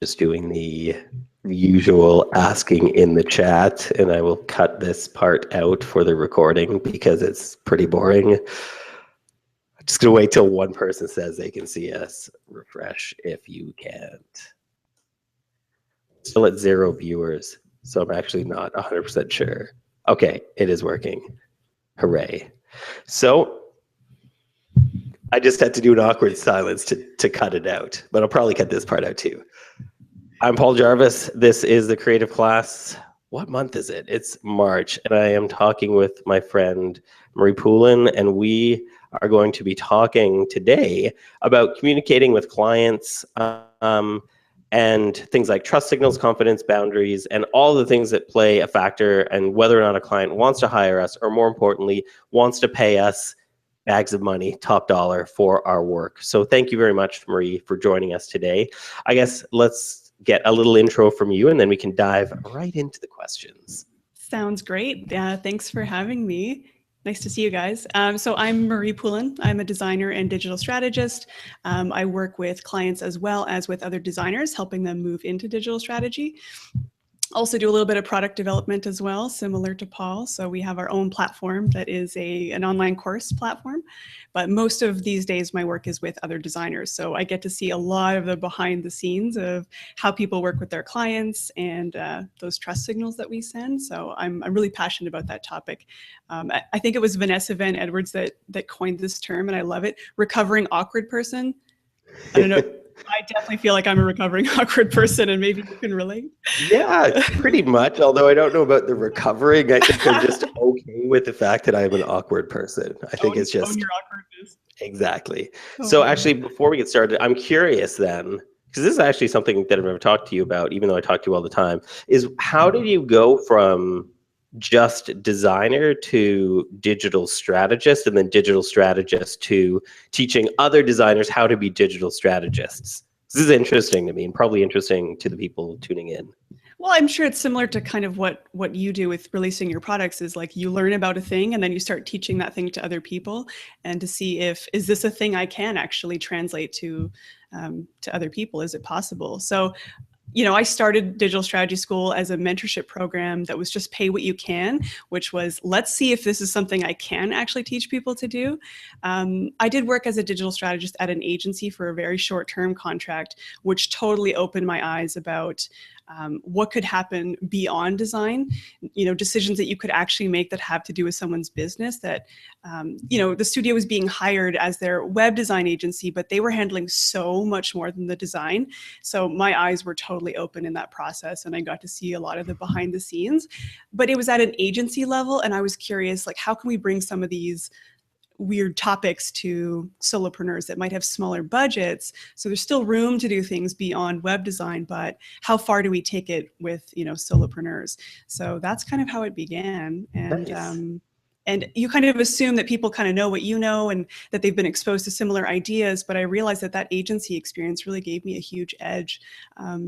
Just doing the usual asking in the chat, and I will cut this part out for the recording because it's pretty boring. I'm just gonna wait till one person says they can see us. Refresh if you can't. Still at 0 viewers, so I'm actually not 100% sure. Okay, it is working. Hooray. So I just had to do an awkward silence to cut it out, but I'll probably cut this part out too. I'm Paul Jarvis. This is the creative class. What month is it? It's March, and I am talking with my friend Marie Poulin, and we are going to be talking today about communicating with clients and things like trust signals, confidence, boundaries, and all the things that play a factor and whether or not a client wants to hire us, or more importantly, wants to pay us bags of money, top dollar for our work. So thank you very much, Marie, for joining us today. I guess let's get a little intro from you, and then we can dive right into the questions. Sounds great. Thanks for having me. Nice to see you guys. So I'm Marie Poulin. I'm a designer and digital strategist. I work with clients as well as with other designers, helping them move into digital strategy. Also do a little bit of product development as well, similar to Paul. So we have our own platform that is an online course platform. But most of these days, my work is with other designers. So I get to see a lot of the behind the scenes of how people work with their clients and those trust signals that we send. So I'm really passionate about that topic. I think it was Vanessa Van Edwards that coined this term, and I love it. Recovering awkward person. I don't know. I definitely feel like I'm a recovering awkward person, and maybe you can relate. Yeah, pretty much. Although I don't know about the recovering. I think I'm just okay with the fact that I'm an awkward person. I think it's just your awkwardness. Exactly. So actually, before we get started, I'm curious then, because this is actually something that I've never talked to you about, even though I talk to you all the time, is how did you go from just designer to digital strategist, and then digital strategist to teaching other designers how to be digital strategists? This is interesting to me, and probably interesting to the people tuning in. Well, I'm sure it's similar to kind of what you do with releasing your products, is like you learn about a thing and then you start teaching that thing to other people, and to see is this a thing I can actually translate to other people? Is it possible? So, you know, I started Digital Strategy School as a mentorship program that was just pay what you can, which was, let's see if this is something I can actually teach people to do. I did work as a digital strategist at an agency for a very short-term contract, which totally opened my eyes about what could happen beyond design, you know, decisions that you could actually make that have to do with someone's business. That, you know, the studio was being hired as their web design agency, but they were handling so much more than the design. So my eyes were totally open in that process, and I got to see a lot of the behind the scenes. But it was at an agency level, and I was curious, like, how can we bring some of these weird topics to solopreneurs that might have smaller budgets? So there's still room to do things beyond web design, but how far do we take it with, you know, solopreneurs? So that's kind of how it began. And Nice. And you kind of assume that people kind of know what you know and that they've been exposed to similar ideas, but I realized that agency experience really gave me a huge edge.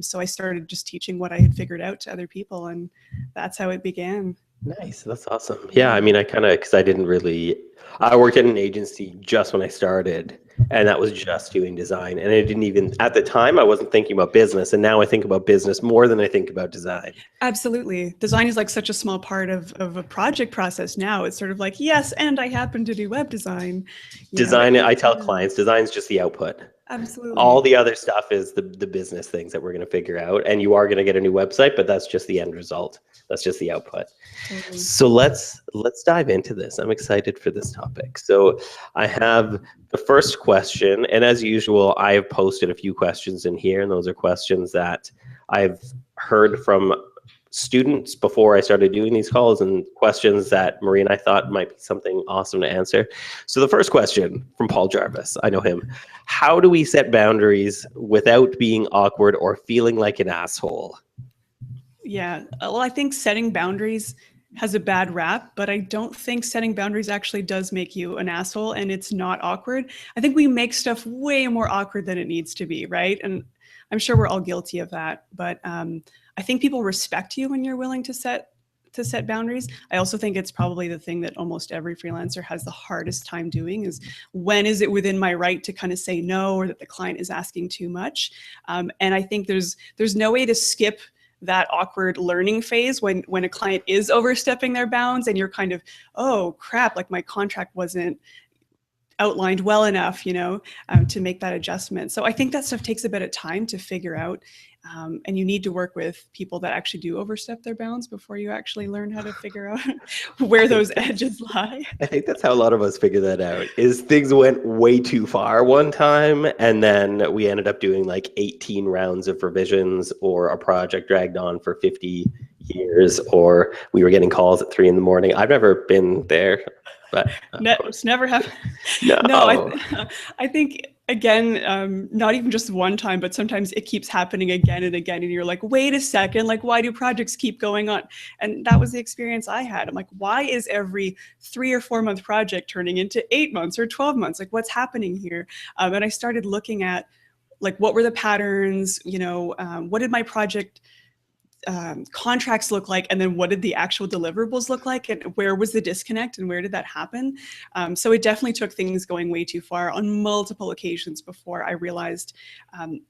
So I started just teaching what I had figured out to other people, and that's how it began. Nice. That's awesome. Yeah, I mean, I kind of, because I worked at an agency just when I started, and that was just doing design. And I didn't even, at the time, I wasn't thinking about business. And now I think about business more than I think about design. Absolutely. Design is like such a small part of a project process now. It's sort of like, yes, and I happen to do web design. Design, I tell clients, design is just the output. Absolutely. All the other stuff is the business things that we're going to figure out. And you are going to get a new website, but that's just the end result. That's just the output. Totally. So let's dive into this. I'm excited for this topic. So I have the first question, and as usual, I have posted a few questions in here, and those are questions that I've heard from students before I started doing these calls, and questions that Marie and I thought might be something awesome to answer. So the first question from Paul Jarvis, I know him. How do we set boundaries without being awkward or feeling like an asshole? Yeah, well, I think setting boundaries has a bad rap, but I don't think setting boundaries actually does make you an asshole, and it's not awkward. I think we make stuff way more awkward than it needs to be, right? And I'm sure we're all guilty of that, but I think people respect you when you're willing to set to set boundaries. I also think it's probably the thing that almost every freelancer has the hardest time doing is when is it within my right to kind of say no, or that the client is asking too much. And I think there's no way to skip that awkward learning phase when a client is overstepping their bounds and you're kind of, oh crap, like my contract wasn't outlined well enough, to make that adjustment. So I think that stuff takes a bit of time to figure out. And you need to work with people that actually do overstep their bounds before you actually learn how to figure out where those edges lie. I think that's how a lot of us figure that out, is things went way too far one time, and then we ended up doing like 18 rounds of revisions, or a project dragged on for 50 years, or we were getting calls at 3 a.m. I've never been there, but It's never happened. no. No, I think, again, not even just one time, but sometimes it keeps happening again and again. And you're like, wait a second, like, why do projects keep going on? And that was the experience I had. I'm like, why is every 3 or 4 month project turning into 8 months or 12 months? Like, what's happening here? And I started looking at, like, what were the patterns? What did my project contracts look like, and then what did the actual deliverables look like, and where was the disconnect, and where did that happen? So it definitely took things going way too far on multiple occasions before I realized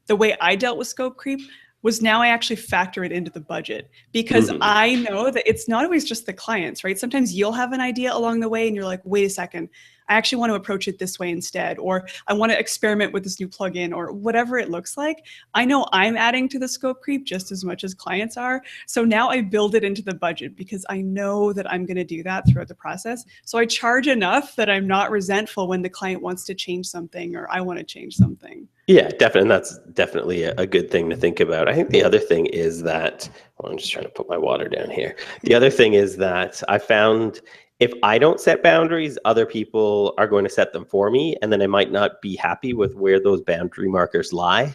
the way I dealt with scope creep was now I actually factor it into the budget, because I know that it's not always just the clients, right? Sometimes you'll have an idea along the way and you're like, wait a second, I actually want to approach it this way instead, or I want to experiment with this new plugin, or whatever it looks like. I know I'm adding to the scope creep just as much as clients are. So now I build it into the budget because I know that I'm going to do that throughout the process. So I charge enough that I'm not resentful when the client wants to change something or I want to change something. Yeah, definitely. And that's definitely a good thing to think about. I think the other thing is that, well, I'm just trying to put my water down here. The other thing is that I found if I don't set boundaries, other people are going to set them for me. And then I might not be happy with where those boundary markers lie.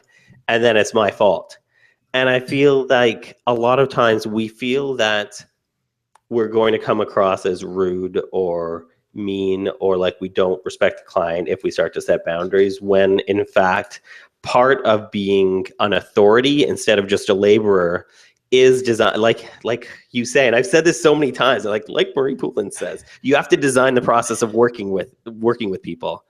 And then it's my fault. And I feel like a lot of times we feel that we're going to come across as rude or mean, or like we don't respect the client if we start to set boundaries, when in fact part of being an authority instead of just a laborer is design, like you say, and I've said this so many times, like Marie Poulin says, you have to design the process of working with people.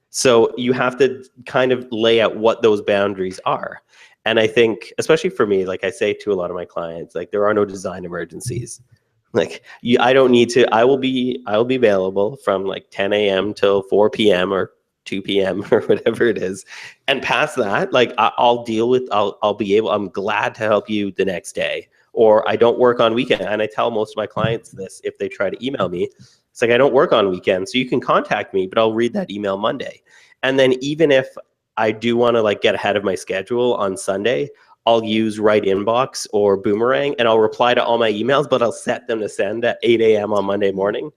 So you have to kind of lay out what those boundaries are. And I think, especially for me, like I say to a lot of my clients, like, there are no design emergencies. Like, I don't need to. I will be available from like 10 a.m. till 4 p.m. or 2 p.m. or whatever it is, and past that, like, I'll deal with. I'll be able. I'm glad to help you the next day. Or I don't work on weekend, and I tell most of my clients this if they try to email me. It's like, I don't work on weekends, so you can contact me, but I'll read that email Monday. And then even if I do want to like get ahead of my schedule on Sunday, I'll use Right Inbox or Boomerang, and I'll reply to all my emails, but I'll set them to send at 8 a.m. on Monday morning.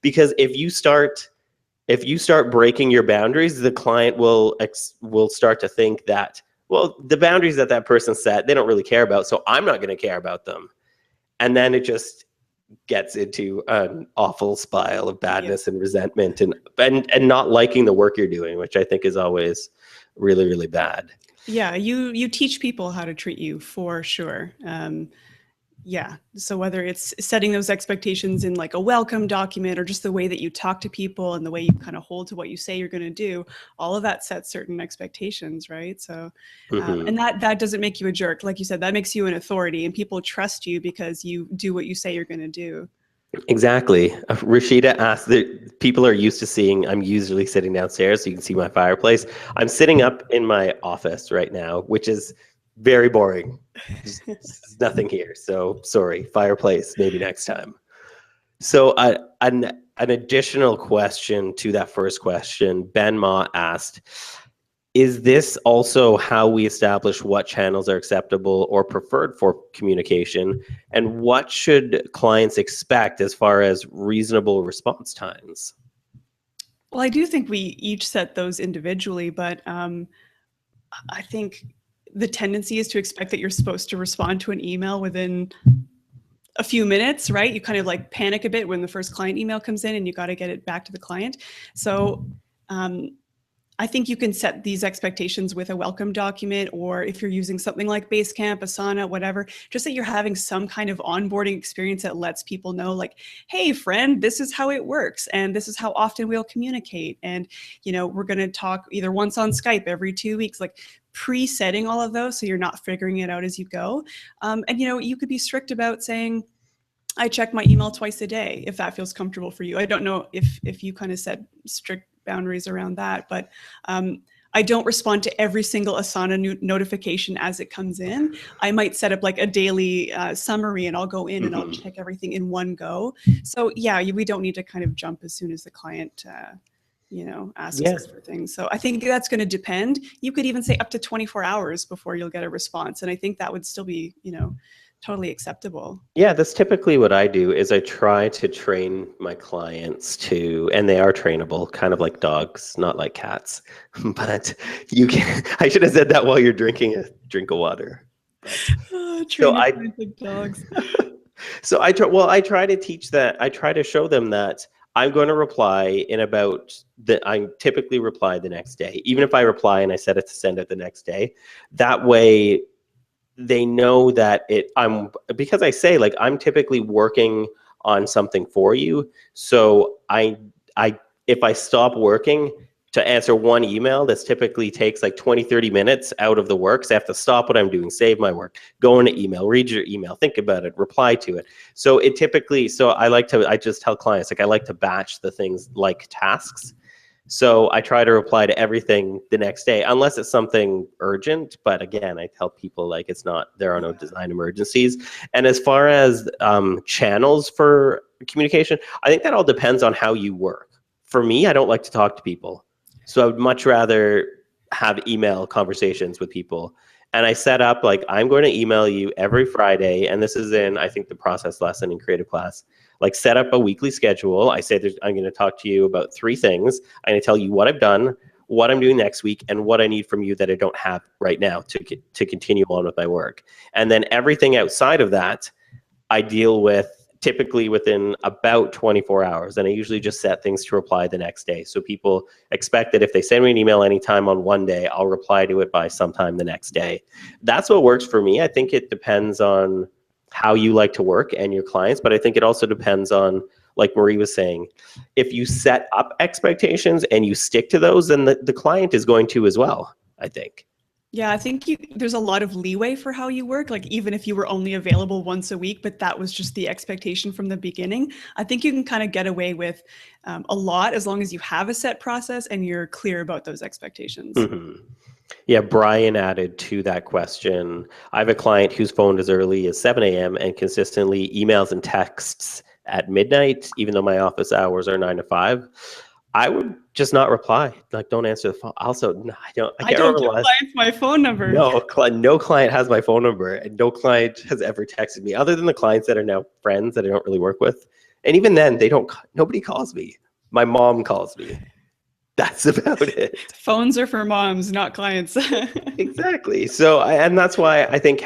Because if you start breaking your boundaries, the client will start to think that, well, the boundaries that person set, they don't really care about, so I'm not going to care about them. And then it just gets into an awful spiral of badness and resentment and not liking the work you're doing, which I think is always really, really bad. Yeah, you teach people how to treat you, for sure. Yeah, so whether it's setting those expectations in like a welcome document, or just the way that you talk to people and the way you kind of hold to what you say you're going to do, all of that sets certain expectations, right? So, and that doesn't make you a jerk. Like you said, that makes you an authority, and people trust you because you do what you say you're going to do. Exactly. Rashida asked that people are used to seeing, I'm usually sitting downstairs so you can see my fireplace. I'm sitting up in my office right now, which is very boring. There's nothing here. So sorry, fireplace, maybe next time. So an additional question to that first question, Ben Ma asked, is this also how we establish what channels are acceptable or preferred for communication? And what should clients expect as far as reasonable response times? Well, I do think we each set those individually, but I think the tendency is to expect that you're supposed to respond to an email within a few minutes, right? You kind of like panic a bit when the first client email comes in and you got to get it back to the client. So I think you can set these expectations with a welcome document, or if you're using something like Basecamp, Asana, whatever, just that you're having some kind of onboarding experience that lets people know, like, hey, friend, this is how it works, and this is how often we'll communicate. And, we're going to talk either once on Skype every 2 weeks, like pre-setting all of those so you're not figuring it out as you go. And, you could be strict about saying, I check my email twice a day, if that feels comfortable for you. I don't know if you kind of set strict boundaries around that, but I don't respond to every single Asana notification as it comes in. I might set up like a daily summary, and I'll go in and I'll check everything in one go. So yeah, we don't need to kind of jump as soon as the client asks us for things. So I think that's going to depend. You could even say up to 24 hours before you'll get a response. And I think that would still be, totally acceptable. Yeah, that's typically what I do is I try to train my clients to, and they are trainable, kind of like dogs, not like cats. But you can, I should have said that while you're drinking a drink of water. Train your clients like dogs. So I try to teach that. I try to show them that I'm going to reply in about I typically reply the next day. Even if I reply and I set it to send it the next day, that way they know that because I say, like, I'm typically working on something for you. So if I stop working to answer one email, this typically takes like 20, 30 minutes out of the work. So I have to stop what I'm doing, save my work, go into email, read your email, think about it, reply to it. So I just tell clients, like, I like to batch the things like tasks. So I try to reply to everything the next day, unless it's something urgent. But again, I tell people, like, there are no design emergencies. And as far as channels for communication, I think that all depends on how you work. For me, I don't like to talk to people. So I would much rather have email conversations with people. And I set up, like, I'm going to email you every Friday. And this is in, I think, the process lesson in creative class. Like, set up a weekly schedule. I say I'm going to talk to you about 3 things. I'm going to tell you what I've done, what I'm doing next week, and what I need from you that I don't have right now to continue on with my work. And then everything outside of that, I deal with typically within about 24 hours. And I usually just set things to reply the next day. So people expect that if they send me an email anytime on one day, I'll reply to it by sometime the next day. That's what works for me. I think it depends on how you like to work and your clients, but I think it also depends on, like Marie was saying, if you set up expectations and you stick to those, then the client is going to as well, I think. Yeah, I think there's a lot of leeway for how you work. Like, even if you were only available once a week, but that was just the expectation from the beginning, I think you can kind of get away with a lot as long as you have a set process and you're clear about those expectations. Mm-hmm. Yeah, Brian added to that question. I have a client whose phone as early as 7 a.m. and consistently emails and texts at midnight, even though my office hours are 9 to 5. I would just not reply. Like, don't answer the phone. Also, no, I can't give clients my phone number. No client has my phone number, and no client has ever texted me, other than the clients that are now friends that I don't really work with. And even then, nobody calls me. My mom calls me. That's about it. Phones are for moms, not clients. Exactly. So, and that's why I think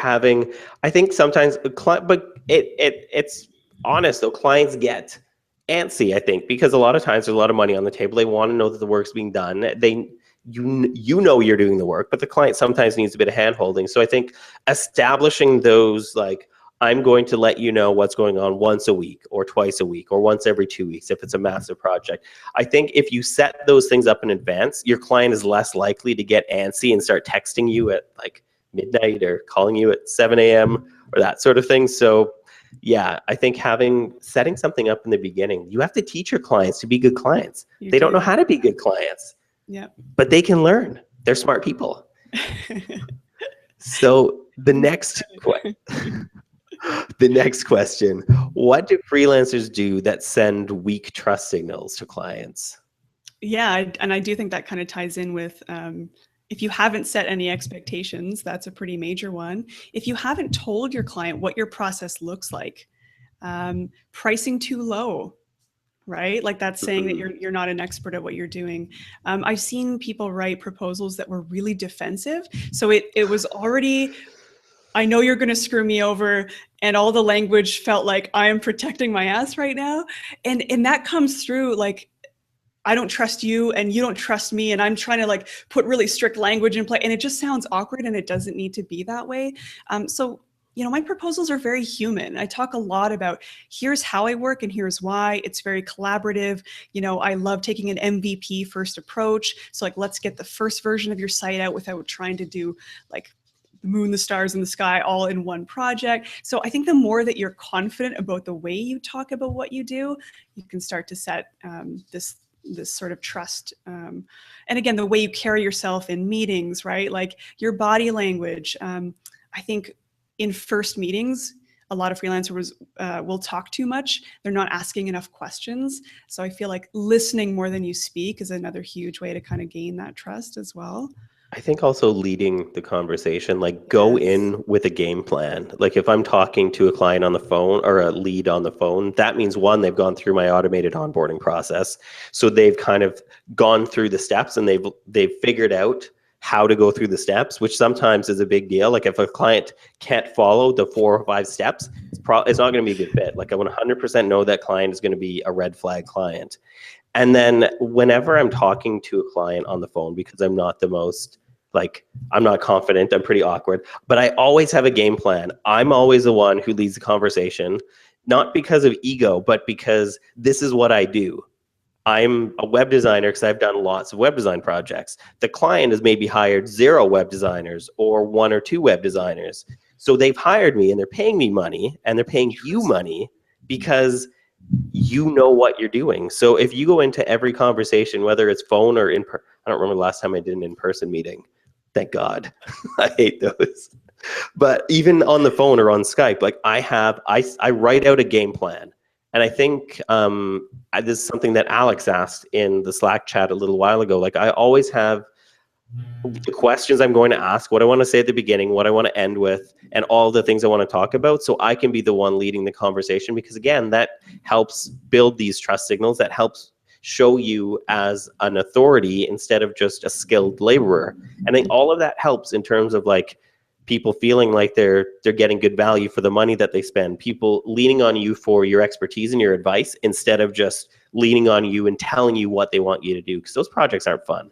sometimes, but it's honest though. Clients get antsy, I think, because a lot of times there's a lot of money on the table. They want to know that the work's being done. You know you're doing the work, but the client sometimes needs a bit of hand holding. So I think establishing those, like, I'm going to let you know what's going on once a week or twice a week or once every 2 weeks if it's a massive project. I think if you set those things up in advance, your client is less likely to get antsy and start texting you at like midnight or calling you at 7 a.m. or that sort of thing. So yeah, I think setting something up in the beginning, you have to teach your clients to be good clients. They don't know how to be good clients. Yeah. But they can learn. They're smart people. So the next question, what do freelancers do that send weak trust signals to clients? Yeah, and I do think that kind of ties in with if you haven't set any expectations, that's a pretty major one. If you haven't told your client what your process looks like, pricing too low, right? Like, that's saying that you're not an expert at what you're doing. I've seen people write proposals that were really defensive. So it was already, I know you're going to screw me over, and all the language felt like I am protecting my ass right now. And that comes through, like, I don't trust you and you don't trust me, and I'm trying to like put really strict language in play, and it just sounds awkward, and it doesn't need to be that way. So my proposals are very human. I talk a lot about here's how I work and here's why. It's very collaborative. I love taking an MVP first approach. So like, let's get the first version of your site out without trying to do like the moon, the stars, and the sky all in one project. So I think the more that you're confident about the way you talk about what you do, you can start to set this sort of trust. And again, the way you carry yourself in meetings, right? Like your body language. I think in first meetings, a lot of freelancers will talk too much. They're not asking enough questions. So I feel like listening more than you speak is another huge way to kind of gain that trust as well. I think also leading the conversation, like go Yes. in with a game plan. Like if I'm talking to a client on the phone or a lead on the phone, that means one, they've gone through my automated onboarding process. So they've kind of gone through the steps and they've figured out how to go through the steps, which sometimes is a big deal. Like if a client can't follow the 4 or 5 steps, it's not going to be a good fit. Like I 100% know that client is going to be a red flag client. And then whenever I'm talking to a client on the phone, because I'm not the most, like, I'm not confident, I'm pretty awkward, but I always have a game plan. I'm always the one who leads the conversation, not because of ego, but because this is what I do. I'm a web designer because I've done lots of web design projects. The client has maybe hired 0 web designers or 1 or 2 web designers. So they've hired me and they're paying me money and they're paying you money because you know what you're doing. So if you go into every conversation, whether it's phone or I don't remember the last time I did an in-person meeting. Thank God. I hate those. But even on the phone or on Skype, like I write out a game plan. And I think this is something that Alex asked in the Slack chat a little while ago. Like I always have the questions I'm going to ask, what I want to say at the beginning, what I want to end with, and all the things I want to talk about, so I can be the one leading the conversation. Because again, that helps build these trust signals, that helps show you as an authority instead of just a skilled laborer. And I think all of that helps in terms of like people feeling like they're getting good value for the money that they spend, people leaning on you for your expertise and your advice instead of just leaning on you and telling you what they want you to do, because those projects aren't fun.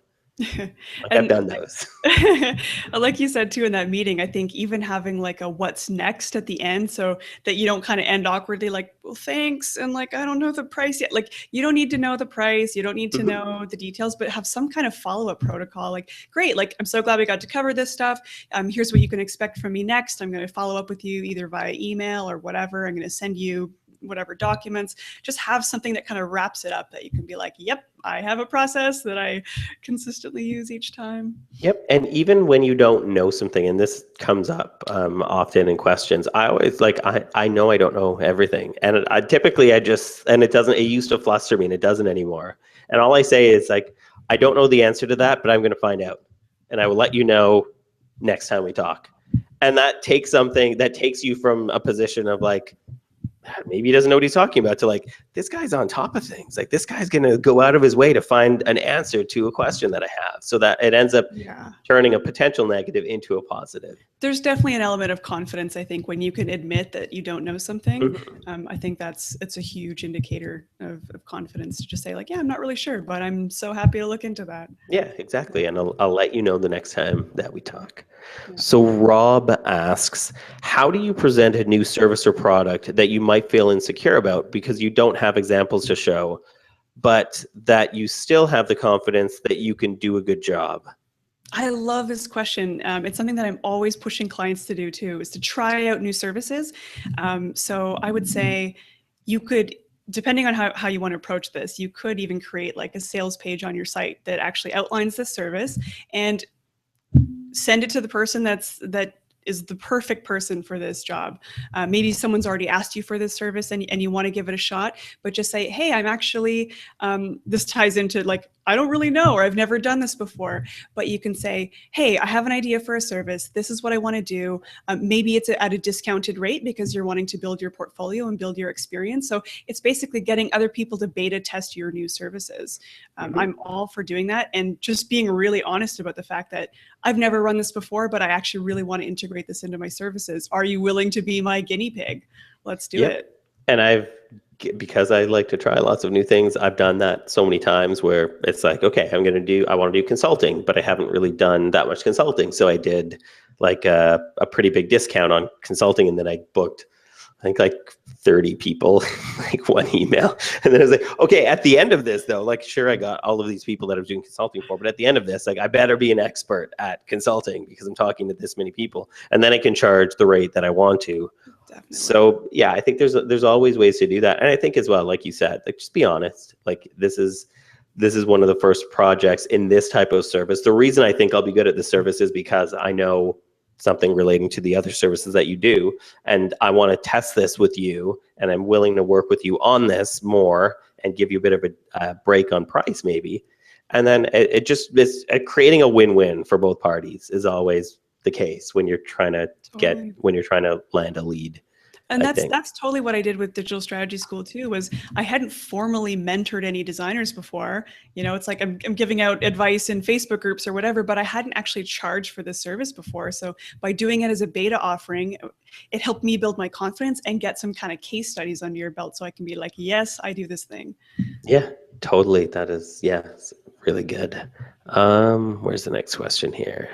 Like I've done those. Like you said too in that meeting, I think even having like a what's next at the end, so that you don't kind of end awkwardly like, well, thanks, and like, I don't know the price yet. Like you don't need to know the price, you don't need to know the details, but have some kind of follow-up protocol. Like, great, like I'm so glad we got to cover this stuff. Here's what you can expect from me next. I'm going to follow up with you either via email or whatever. I'm going to send you whatever documents. Just have something that kind of wraps it up, that you can be like, yep, I have a process that I consistently use each time. Yep. And even when you don't know something, and this comes up often in questions, I always like, I know I don't know everything. And it used to fluster me and it doesn't anymore. And all I say is like, I don't know the answer to that, but I'm going to find out. And I will let you know next time we talk. And that takes you from a position of like, maybe he doesn't know what he's talking about, to like, this guy's on top of things. Like this guy's going to go out of his way to find an answer to a question that I have, so that it ends up turning a potential negative into a positive. There's definitely an element of confidence, I think, when you can admit that you don't know something. I think it's a huge indicator of confidence to just say like, yeah, I'm not really sure, but I'm so happy to look into that. Yeah, exactly. And I'll let you know the next time that we talk. Yeah. So Rob asks, how do you present a new service or product that you might feel insecure about because you don't have examples to show, but that you still have the confidence that you can do a good job? I love this question. It's something that I'm always pushing clients to do too, is to try out new services. So I would say you could, depending on how you want to approach this, you could even create like a sales page on your site that actually outlines this service and send it to the person that is the perfect person for this job. Maybe someone's already asked you for this service and you want to give it a shot, but just say, hey, I'm actually, this ties into like, I don't really know, or I've never done this before, but you can say, hey, I have an idea for a service. This is what I want to do. Maybe it's at a discounted rate because you're wanting to build your portfolio and build your experience. So it's basically getting other people to beta test your new services. I'm all for doing that, and just being really honest about the fact that I've never run this before, but I actually really want to integrate this into my services. Are you willing to be my guinea pig? Let's do it. And I've because I like to try lots of new things, I've done that so many times where it's like, okay, I want to do consulting, but I haven't really done that much consulting. So I did like a pretty big discount on consulting, and then I booked, I think, like 30 people, like one email. And then I was like, okay, at the end of this though, like, sure, I got all of these people that I was doing consulting for, but at the end of this, like, I better be an expert at consulting because I'm talking to this many people, and then I can charge the rate that I want to. Definitely. So yeah, I think there's always ways to do that. And I think as well, like you said, like, just be honest. Like, this is one of the first projects in this type of service. The reason I think I'll be good at this service is because I know something relating to the other services that you do, and I want to test this with you, and I'm willing to work with you on this more and give you a bit of a break on price maybe. And then it just is creating a win-win for both parties is always the case when you're trying to land a lead. And that's totally what I did with Digital Strategy School too, was I hadn't formally mentored any designers before. You know, it's like I'm giving out advice in Facebook groups or whatever, but I hadn't actually charged for this service before. So by doing it as a beta offering, it helped me build my confidence and get some kind of case studies under your belt so I can be like, yes, I do this thing. Yeah, totally. That is, yeah, really good. Where's the next question here?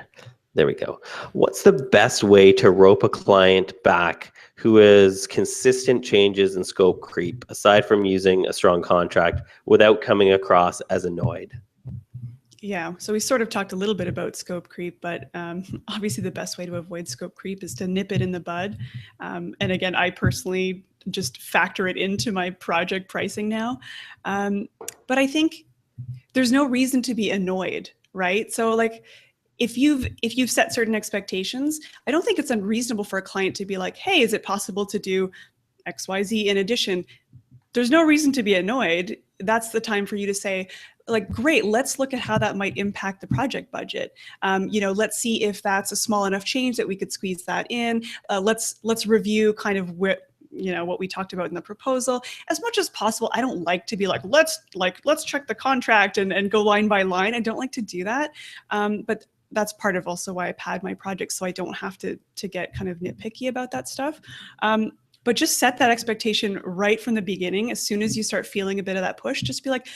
There we go. What's the best way to rope a client back who has consistent changes in scope creep, aside from using a strong contract, without coming across as annoyed? Yeah, so we sort of talked a little bit about scope creep, but obviously the best way to avoid scope creep is to nip it in the bud. And again, I personally just factor it into my project pricing now. But I think there's no reason to be annoyed, right? So like, if you've set certain expectations, I don't think it's unreasonable for a client to be like, hey, is it possible to do XYZ in addition? There's no reason to be annoyed. That's the time for you to say, like, great, let's look at how that might impact the project budget. You know, let's see if that's a small enough change that we could squeeze that in. Let's review kind of what we talked about in the proposal. As much as possible, I don't like to be like, let's check the contract and go line by line. I don't like to do that. But that's part of also why I pad my projects, so I don't have to get kind of nitpicky about that stuff. But just set that expectation right from the beginning. As soon as you start feeling a bit of that push, just be like,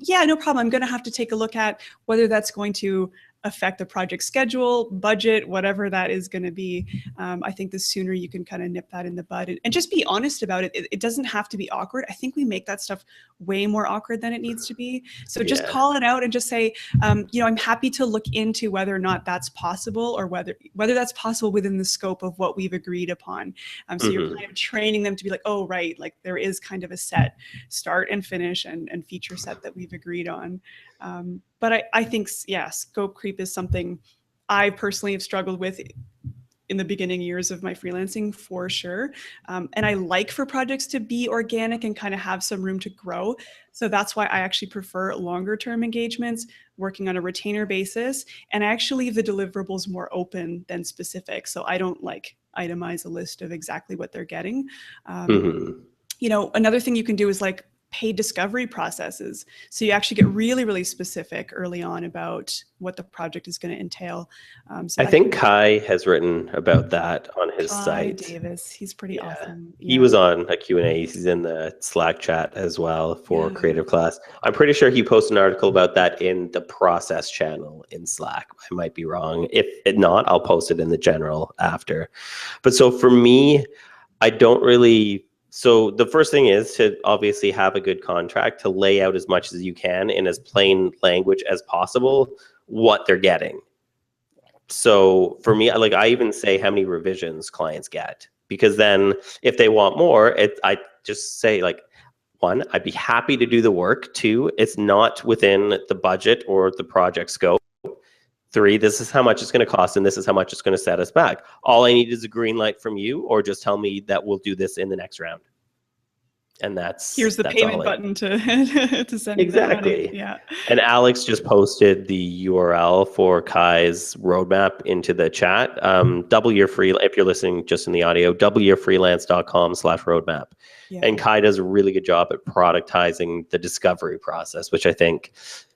yeah, no problem. I'm going to have to take a look at whether that's going to affect the project schedule, budget, whatever that is going to be. I think the sooner you can kind of nip that in the bud and just be honest about it. It doesn't have to be awkward. I think we make that stuff way more awkward than it needs to be. So just call it out and just say, I'm happy to look into whether or not that's possible, or whether that's possible within the scope of what we've agreed upon. So you're kind of training them to be like, oh, right, like there is kind of a set start and finish and feature set that we've agreed on. But I think, yeah, scope creep is something I personally have struggled with in the beginning years of my freelancing, for sure. And I like for projects to be organic and kind of have some room to grow. So that's why I actually prefer longer term engagements, working on a retainer basis. And I actually leave the deliverables more open than specific. So I don't like itemize a list of exactly what they're getting. Another thing you can do is like paid discovery processes. So you actually get really, really specific early on about what the project is going to entail. So I think Kai has written about that on his site. Davis, he's pretty awesome. Yeah. He was on a Q&A. He's in the Slack chat as well for Creative Class. I'm pretty sure he posted an article about that in the process channel in Slack. I might be wrong. If not, I'll post it in the general after. But so for me, I don't really... So the first thing is to obviously have a good contract, to lay out as much as you can in as plain language as possible what they're getting. So for me, like, I even say how many revisions clients get, because then if they want more, I just say, like, 1, I'd be happy to do the work. 2, it's not within the budget or the project scope. 3, this is how much it's going to cost, and this is how much it's going to set us back. All I need is a green light from you, or just tell me that we'll do this in the next round. And here's the payment button to send exactly. Money. Yeah. And Alex just posted the URL for Kai's roadmap into the chat. Double your free, if you're listening just in the audio, doubleyourfreelance.com/roadmap. Yeah. And Kai does a really good job at productizing the discovery process, which I think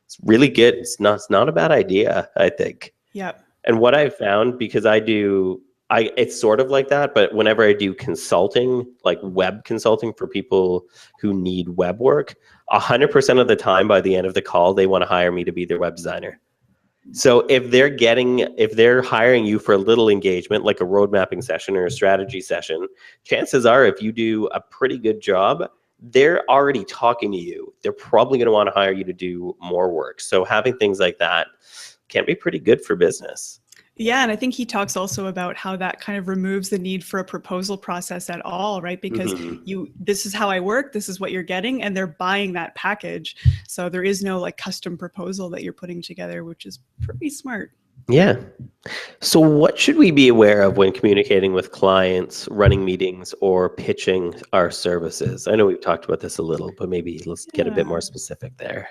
is really good. It's not a bad idea, I think. Yeah. And what I've found, because I do it's sort of like that, but whenever I do consulting, like web consulting for people who need web work, 100% of the time by the end of the call, they want to hire me to be their web designer. So if they're hiring you for a little engagement, like a road mapping session or a strategy session, chances are if you do a pretty good job, they're already talking to you. They're probably going to want to hire you to do more work. So having things like that can be pretty good for business. Yeah, and I think he talks also about how that kind of removes the need for a proposal process at all, right? Because this is how I work, this is what you're getting, and they're buying that package. So there is no like custom proposal that you're putting together, which is pretty smart. Yeah. So what should we be aware of when communicating with clients, running meetings, or pitching our services? I know we've talked about this a little, but maybe let's get a bit more specific there.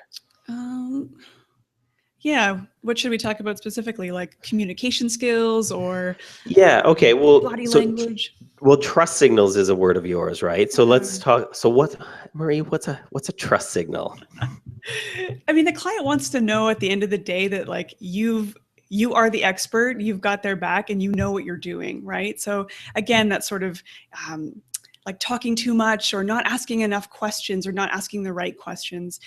Yeah, what should we talk about specifically? Like communication skills or Yeah, okay. Well, body so language? trust signals is a word of yours, right? So let's talk. So Marie, what's a trust signal? I mean, the client wants to know at the end of the day that like you are the expert, you've got their back, and you know what you're doing, right? So again, that sort of like talking too much or not asking enough questions or not asking the right questions.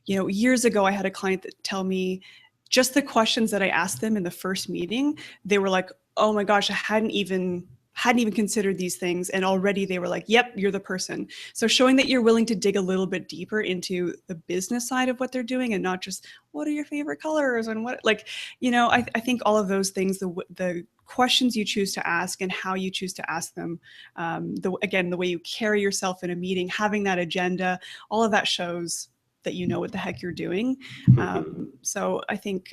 Years ago, I had a client that tell me just the questions that I asked them in the first meeting, they were like, oh my gosh, I hadn't even considered these things, and already they were like, yep, you're the person. So showing that you're willing to dig a little bit deeper into the business side of what they're doing and not just what are your favorite colors and what, like, I think all of those things, the questions you choose to ask and how you choose to ask them, the way you carry yourself in a meeting, having that agenda, all of that shows that you know what the heck you're doing. So I think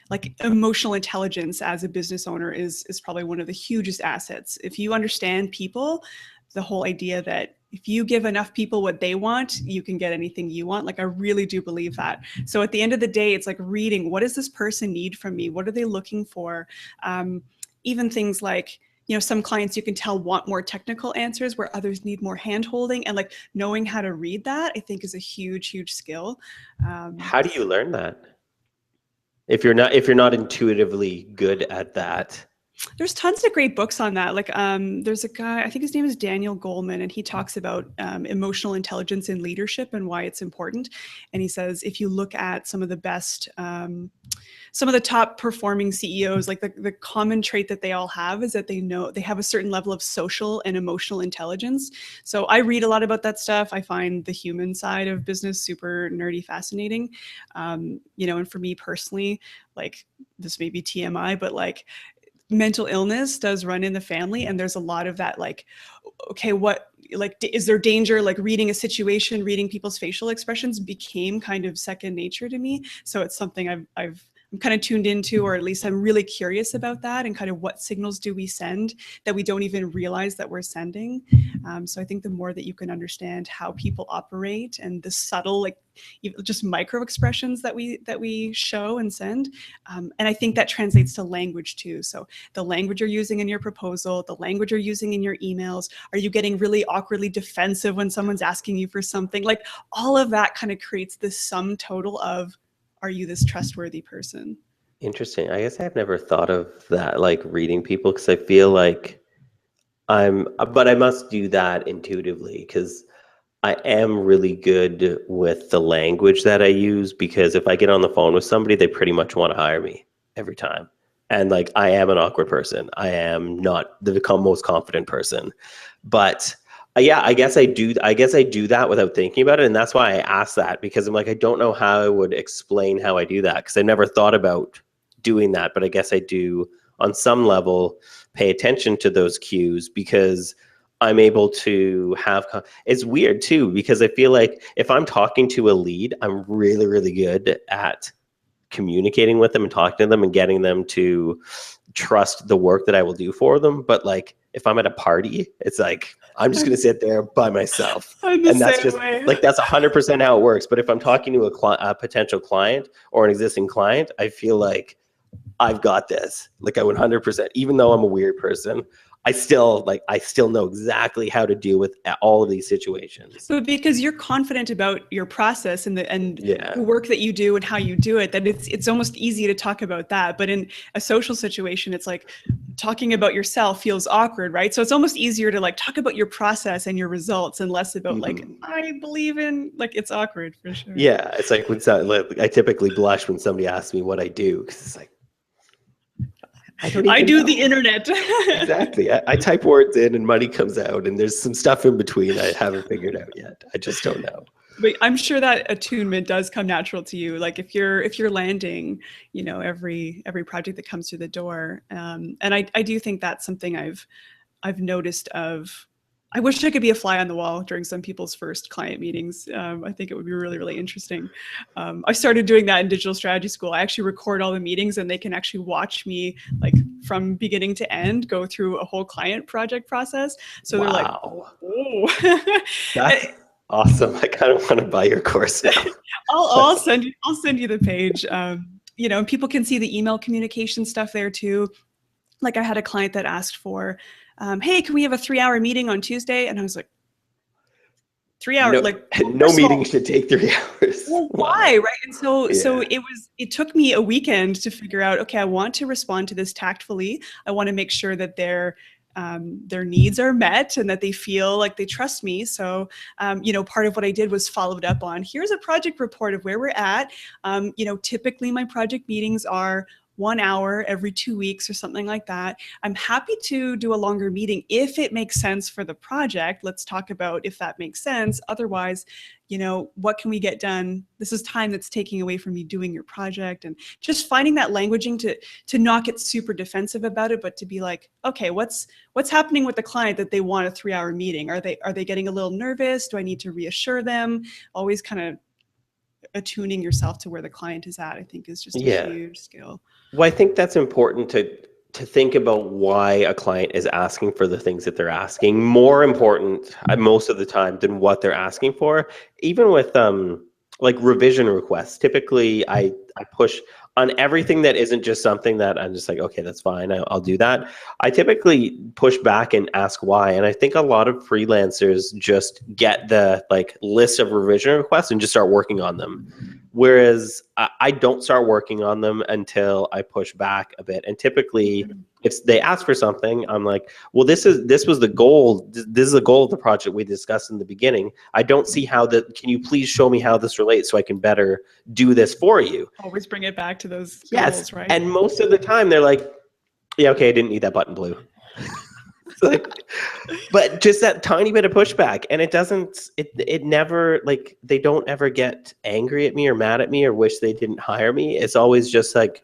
like emotional intelligence as a business owner is probably one of the hugest assets. If you understand people, the whole idea that if you give enough people what they want, you can get anything you want. Like, I really do believe that. So at the end of the day, it's like reading, what does this person need from me? What are they looking for? Even things like, some clients you can tell want more technical answers where others need more hand-holding, and like knowing how to read that, I think is a huge, huge skill. How do you learn that? If you're not intuitively good at that? There's tons of great books on that. Like there's a guy, I think his name is Daniel Goleman, and he talks about emotional intelligence in leadership and why it's important. And he says, if you look at some of the best, some of the top performing CEOs, like the common trait that they all have is that they have a certain level of social and emotional intelligence. So I read a lot about that stuff. I find the human side of business super nerdy, fascinating. And for me personally, like, this may be TMI, but like, mental illness does run in the family, and there's a lot of that, like, okay, is there danger? Like, reading a situation, reading people's facial expressions became kind of second nature to me. So it's something I'm kind of tuned into, or at least I'm really curious about that, and kind of what signals do we send that we don't even realize that we're sending. So I think the more that you can understand how people operate and the subtle, like, just micro expressions that we show and send, and I think that translates to language too. So the language you're using in your proposal, the language you're using in your emails, are you getting really awkwardly defensive when someone's asking you for something? Like, all of that kind of creates this sum total of, are you this trustworthy person? Interesting. I guess I've never thought of that, like reading people, because I feel like but I must do that intuitively because I am really good with the language that I use, because if I get on the phone with somebody, they pretty much want to hire me every time. And like, I am an awkward person. I am not the most confident person. But yeah, I guess I do that without thinking about it. And that's why I asked that, because I'm like, I don't know how I would explain how I do that, because I never thought about doing that. But I guess I do on some level pay attention to those cues, because I'm able to have, it's weird too, because I feel like if I'm talking to a lead, I'm really, really good at communicating with them and talking to them and getting them to trust the work that I will do for them. But like, if I'm at a party, it's like, I'm just going to sit there by myself. And that's just like, that's 100% how it works. But if I'm talking to a potential client or an existing client, I feel like I've got this. Like, I 100%, even though I'm a weird person, I still know exactly how to deal with all of these situations. But because you're confident about your process and Yeah. the work that you do and how you do it, that it's almost easy to talk about that. But in a social situation, it's like, talking about yourself feels awkward, right? So it's almost easier to like talk about your process and your results and less about like, Mhm. I believe in, like, it's awkward for sure. Yeah, it's like like, I typically blush when somebody asks me what I do, because it's like, I don't I even do know. the internet. Exactly. I type words in and money comes out, and there's some stuff in between I haven't figured out yet. I just don't know. But I'm sure that attunement does come natural to you. Like if you're landing, every project that comes through the door. And I do think that's something I've noticed of. I wish I could be a fly on the wall during some people's first client meetings. I think it would be really, really interesting. I started doing that in digital strategy school. I actually record all the meetings and they can actually watch me like from beginning to end go through a whole client project process. So they're like, Wow. oh. That's awesome. I kind of want to buy your course now. I'll send you the page. And people can see the email communication stuff there too. Like I had a client that asked for, hey, can we have a 3-hour meeting on Tuesday? And I was like, 3 hours, No, like, well, no first of meeting all, should take 3 hours. well, Wow. why, right? And so Yeah. it took me a weekend to figure out, okay, I want to respond to this tactfully. I want to make sure that their needs are met and that they feel like they trust me. So, part of what I did was followed up on, here's a project report of where we're at. Typically my project meetings are 1 hour every 2 weeks or something like that. I'm happy to do a longer meeting if it makes sense for the project. Let's talk about if that makes sense. Otherwise, what can we get done? This is time that's taking away from you doing your project, and just finding that languaging to not get super defensive about it, but to be like, okay, what's happening with the client that they want a 3-hour meeting? Are they getting a little nervous? Do I need to reassure them? Always kind of attuning yourself to where the client is at, I think, is just a Yeah. huge skill. Well, I think that's important to think about why a client is asking for the things that they're asking. More important most of the time than what they're asking for. Even with like revision requests, typically I push on everything that isn't just something that I'm just like, okay, that's fine, I'll do that. I typically push back and ask why. And I think a lot of freelancers just get the like list of revision requests and just start working on them. Whereas I don't start working on them until I push back a bit. And typically, if they ask for something, I'm like, well, this was the goal. This is the goal of the project we discussed in the beginning. I don't see how that. Can you please show me how this relates so I can better do this for you? Always bring it back to those Yes. goals, right? And most of the time, they're like, yeah, okay, I didn't need that button blue. It's like, but just that tiny bit of pushback, and it never, like, they don't ever get angry at me or mad at me or wish they didn't hire me. It's always just like,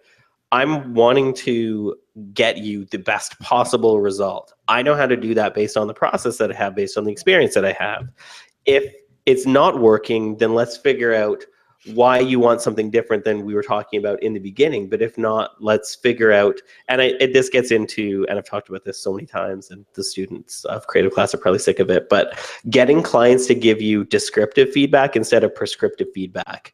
I'm wanting to get you the best possible result. I know how to do that based on the process that I have, based on the experience that I have. If it's not working, then let's figure out why you want something different than we were talking about in the beginning. But if not, let's figure out, and this gets into, and I've talked about this so many times, and the students of creative class are probably sick of it, but getting clients to give you descriptive feedback instead of prescriptive feedback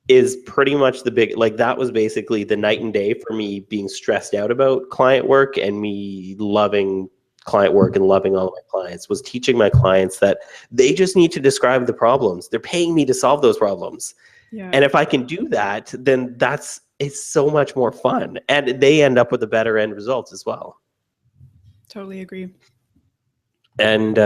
is pretty much the big, like, that was basically the night and day for me being stressed out about client work and me loving client work and loving all of my clients, was teaching my clients that they just need to describe the problems. They're paying me to solve those problems. Yeah, And if I can do that, then it's so much more fun. And they end up with the better end results as well. totally agree. And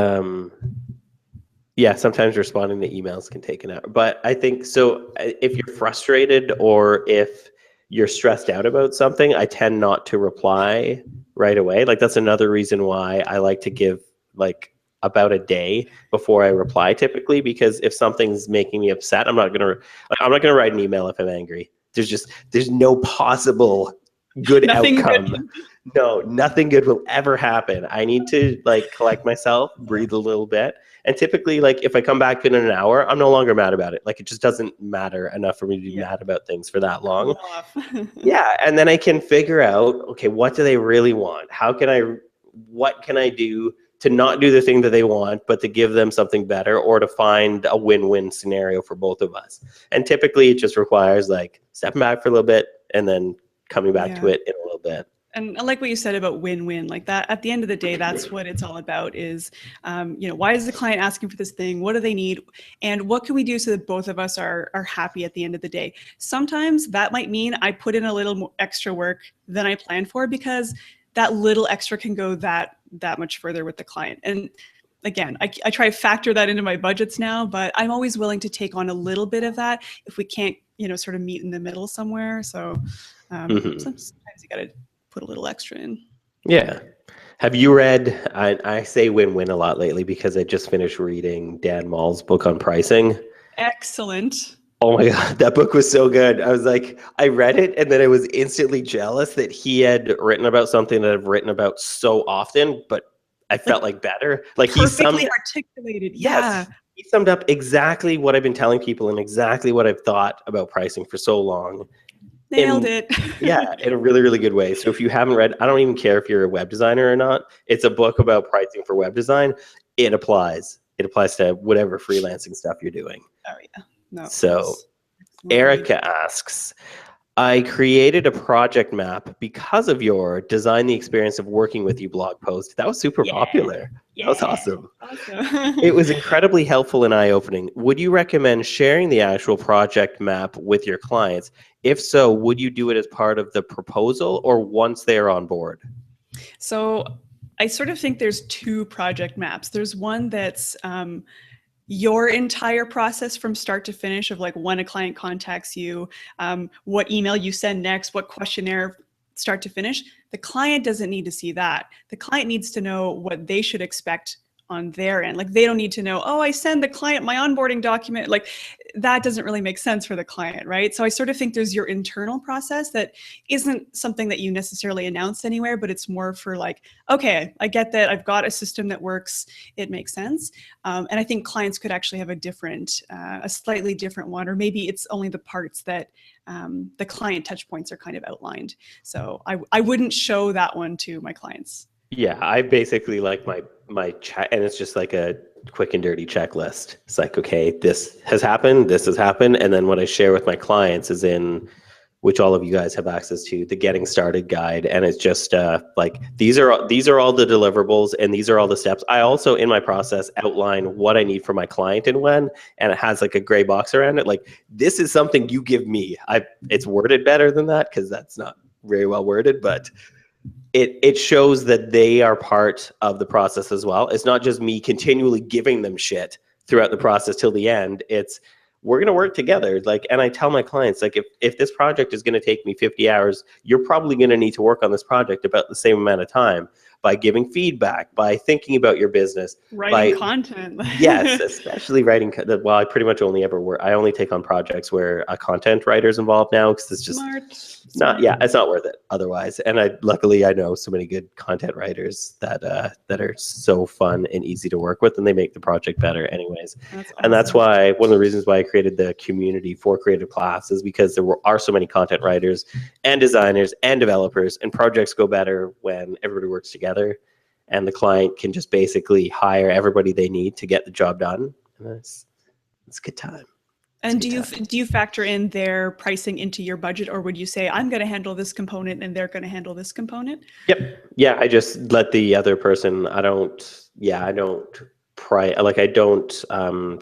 yeah, sometimes responding to emails can take an hour. But I think, so if you're frustrated or if you're stressed out about something, I tend not to reply right away. Like, that's another reason why I like to give like about a day before I reply typically, because if something's making me upset, I'm not gonna write an email if I'm angry. There's no possible good Nothing outcome. good. No, nothing good will ever happen. I need to like collect myself, breathe a little bit. And typically, like, if I come back in an hour, I'm no longer mad about it. Like, it just doesn't matter enough for me to be Yeah, mad about things for that long. cool off. Yeah, and then I can figure out, okay, what do they really want? What can I do to not do the thing that they want, but to give them something better, or to find a win-win scenario for both of us? And typically it just requires like stepping back for a little bit and then coming back to Yeah. it in a little bit. And I like what you said about win-win, like that. At the end of the day, that's what it's all about is, why is the client asking for this thing? What do they need? And what can we do so that both of us are happy at the end of the day? Sometimes that might mean I put in a little more extra work than I planned for, because that little extra can go that much further with the client. And again, I try to factor that into my budgets now, but I'm always willing to take on a little bit of that if we can't, sort of meet in the middle somewhere. So sometimes you got to put a little extra in. Yeah. Have you read, I say win-win a lot lately because I just finished reading Dan Mall's book on pricing. Excellent. Oh my God, that book was so good. I was like, I read it and then I was instantly jealous that he had written about something that I've written about so often, but I felt like better. Like perfectly articulated. Yes, he summed up exactly what I've been telling people and exactly what I've thought about pricing for so long. Nailed it. Yeah, in a really, really good way. So if you haven't read, I don't even care if you're a web designer or not. It's a book about pricing for web design. It applies. It applies to whatever freelancing stuff you're doing. Oh yeah. No. So Erica asks, I created a project map because of your design the experience of working with you blog post. That was super popular. That was awesome. It was incredibly helpful and eye-opening. Would you recommend sharing the actual project map with your clients? If so, would you do it as part of the proposal or once they're on board? So I sort of think there's two project maps. There's one that's your entire process from start to finish of like when a client contacts you, what email you send next, what questionnaire, start to finish. The client doesn't need to see that. The client needs to know what they should expect on their end. Like they don't need to know, oh, I send the client my onboarding document. Like that doesn't really make sense for the client, right? So I sort of think there's your internal process that isn't something that you necessarily announce anywhere, but it's more for like, okay, I get that. I've got a system that works. It makes sense. And I think clients could actually have a slightly different one, or maybe it's only the parts that the client touch points are kind of outlined. So I wouldn't show that one to my clients. Yeah, I basically like my chat, and it's just like a quick and dirty checklist. It's like, okay, this has happened, and then what I share with my clients is in, which all of you guys have access to, the getting started guide, and it's just like these are all the deliverables, and these are all the steps. I also in my process outline what I need for my client and when, and it has like a gray box around it. Like this is something you give me. It's worded better than that because that's not very well worded, but it shows that they are part of the process as well. It's not just me continually giving them shit throughout the process till the end. It's we're going to work together. Like, and I tell my clients, like, if this project is going to take me 50 hours, you're probably going to need to work on this project about the same amount of time by giving feedback, by thinking about your business, writing content. Yes, especially writing. Well, I pretty much only I only take on projects where a content writer is involved now because it's just it's not worth it otherwise. And luckily I know so many good content writers that are so fun and easy to work with, and they make the project better anyways. That's awesome. And that's why one of the reasons why I created the community for Creative Class is because there are so many content writers and designers and developers, and projects go better when everybody works together. And the client can just basically hire everybody they need to get the job done. And it's a good time. And do you factor in their pricing into your budget, or would you say I'm going to handle this component and they're going to handle this component? Yep. Yeah, I just let the other person. I don't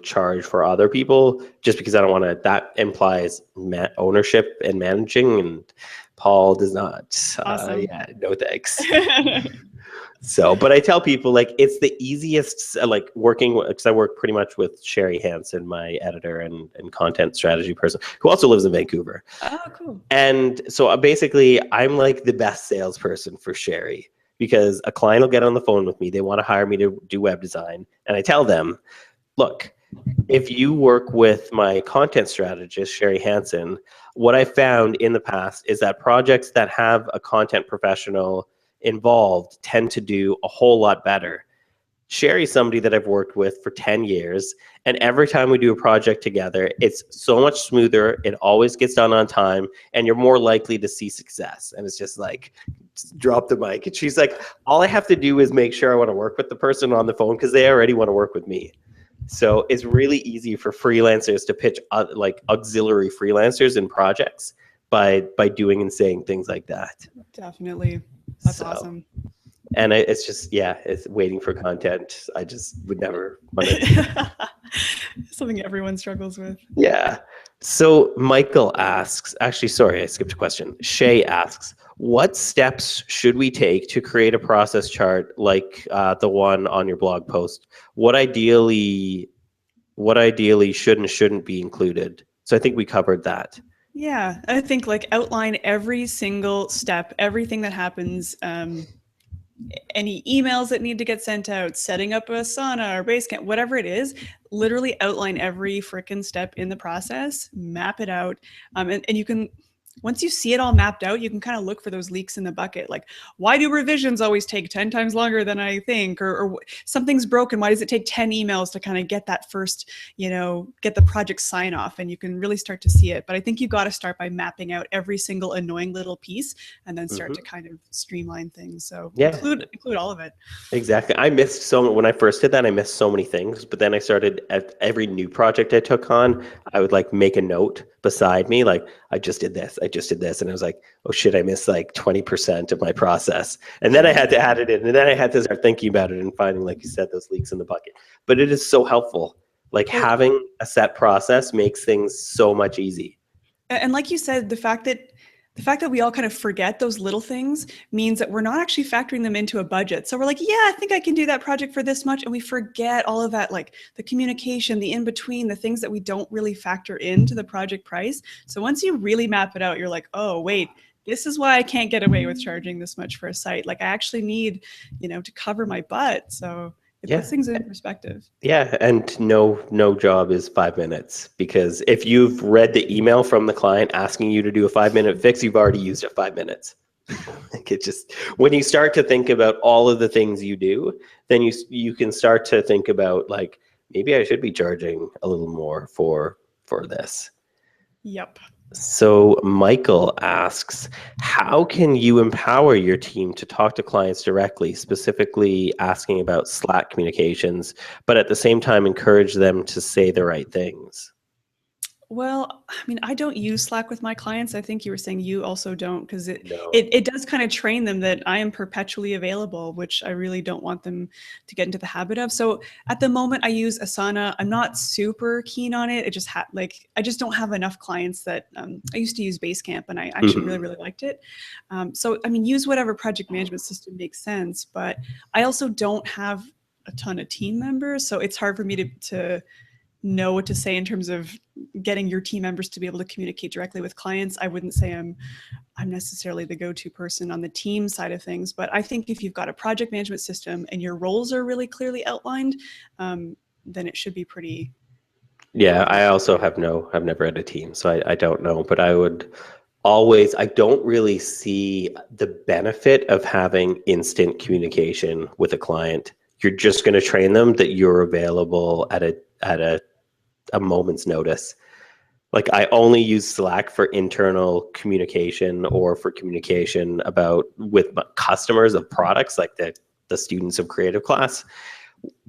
charge for other people just because I don't want to. That implies ownership and managing, and Paul does not. Awesome. No thanks. So, but I tell people like it's the easiest, like working, because I work pretty much with Sherry Hansen, my editor and content strategy person, who also lives in Vancouver. Oh, cool. And so basically I'm like the best salesperson for Sherry, because a client will get on the phone with me. They want to hire me to do web design. And I tell them, look, if you work with my content strategist, Sherry Hansen, what I found in the past is that projects that have a content professional involved tend to do a whole lot better. Sherry's somebody that I've worked with for 10 years, and every time we do a project together, it's so much smoother. It always gets done on time, and you're more likely to see success. And it's just like, just drop the mic. And she's like, all I have to do is make sure I want to work with the person on the phone because they already want to work with me. So it's really easy for freelancers to pitch like auxiliary freelancers in projects by doing and saying things like that. Definitely. That's awesome. And it's just, it's waiting for content. I just would never want to. Something everyone struggles with. Yeah. So Michael asks, actually, sorry, I skipped a question. Shay asks, what steps should we take to create a process chart like the one on your blog post? What ideally should and shouldn't be included? So I think we covered that. Yeah, I think like outline every single step, everything that happens, any emails that need to get sent out, setting up a sauna or Basecamp, whatever it is, literally outline every freaking step in the process, map it out. And you can, once you see it all mapped out, you can kind of look for those leaks in the bucket. Like, why do revisions always take 10 times longer than I think? Or something's broken. Why does it take 10 emails to kind of get that first, get the project sign off? And you can really start to see it. But I think you got to start by mapping out every single annoying little piece and then start to kind of streamline things. So include all of it. Exactly. I missed when I first did that, I missed so many things, but then I started at every new project I took on, I would like make a note beside me, like I just did this. And I was like, oh shit, I missed like 20% of my process. And then I had to add it in, and then I had to start thinking about it and finding, like you said, those leaks in the bucket. But it is so helpful. Like having a set process makes things so much easy. And like you said, the fact that we all kind of forget those little things means that we're not actually factoring them into a budget. So we're like, yeah, I think I can do that project for this much. And we forget all of that, like the communication, the in-between, the things that we don't really factor into the project price. So once you really map it out, you're like, oh, wait, this is why I can't get away with charging this much for a site. Like I actually need, to cover my butt. So it puts things in perspective. Yeah, and no job is 5 minutes, because if you've read the email from the client asking you to do a 5-minute fix, you've already used it 5 minutes. Like it just, when you start to think about all of the things you do, then you can start to think about like, maybe I should be charging a little more for this. Yep. So Michael asks, how can you empower your team to talk to clients directly, specifically asking about Slack communications, but at the same time encourage them to say the right things? Well, I mean, I don't use Slack with my clients. I think you were saying you also don't, because it does kind of train them that I am perpetually available, which I really don't want them to get into the habit of. So at the moment I use Asana. I'm not super keen on it. It just I just don't have enough clients that I used to use Basecamp, and I actually really, really liked it. So, I mean, use whatever project management system makes sense, but I also don't have a ton of team members. So it's hard for me to know what to say in terms of getting your team members to be able to communicate directly with clients. I wouldn't say I'm necessarily the go-to person on the team side of things, but I think if you've got a project management system and your roles are really clearly outlined, then it should be pretty. Yeah, I also I've never had a team, so I don't know, but I don't really see the benefit of having instant communication with a client. You're just going to train them that you're available at a moment's notice. Like I only use Slack for internal communication or for communication with customers of products, like the students of creative class.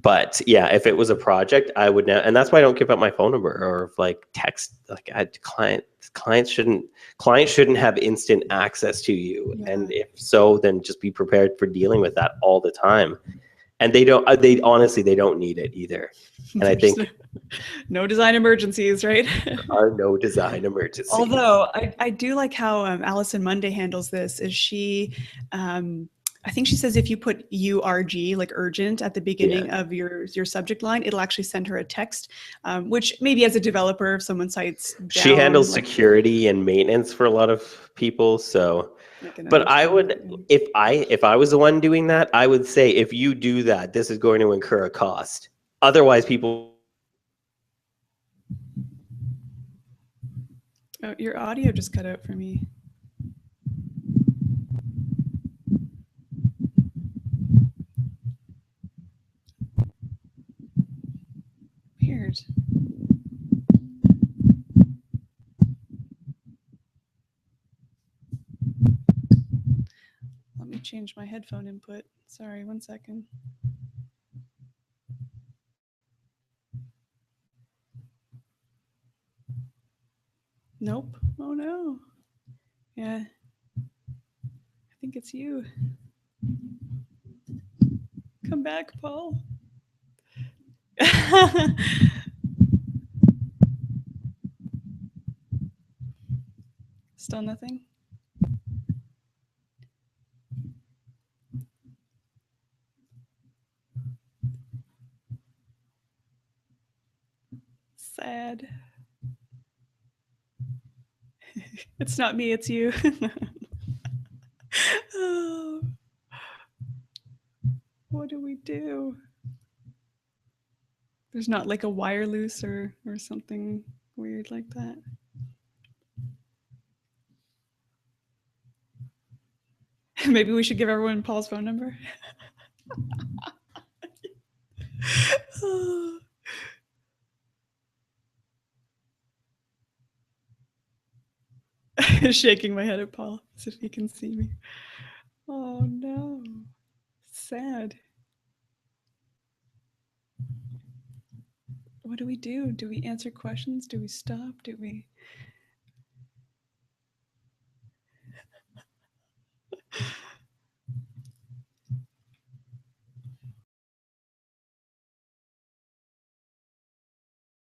But yeah, if it was a project, I would now, and that's why I don't give up my phone number or like text. Like clients shouldn't have instant access to you, and if so, then just be prepared for dealing with that all the time. And they honestly don't need it either. And I think no design emergencies, right? There are no design emergencies. Although I do like how Allison Monday handles this. Is she? I think she says if you put URG, like urgent, at the beginning of your subject line, it'll actually send her a text, which maybe as a developer, if someone cites down, she handles security and maintenance for a lot of people. So, but I would, if I was the one doing that, I would say, if you do that, this is going to incur a cost. Otherwise, people. Oh, your audio just cut out for me. Weird. Let me change my headphone input. Sorry, 1 second. Nope. Oh no. Yeah. I think it's you. Come back, Paul. Still nothing? sad. It's not me, it's you. Oh, what do we do? There's not like a wire loose or something weird like that. Maybe we should give everyone Paul's phone number. Oh. Shaking my head at Paul as if he can see me. Oh no. Sad. What do we do? Do we answer questions? Do we stop? Do we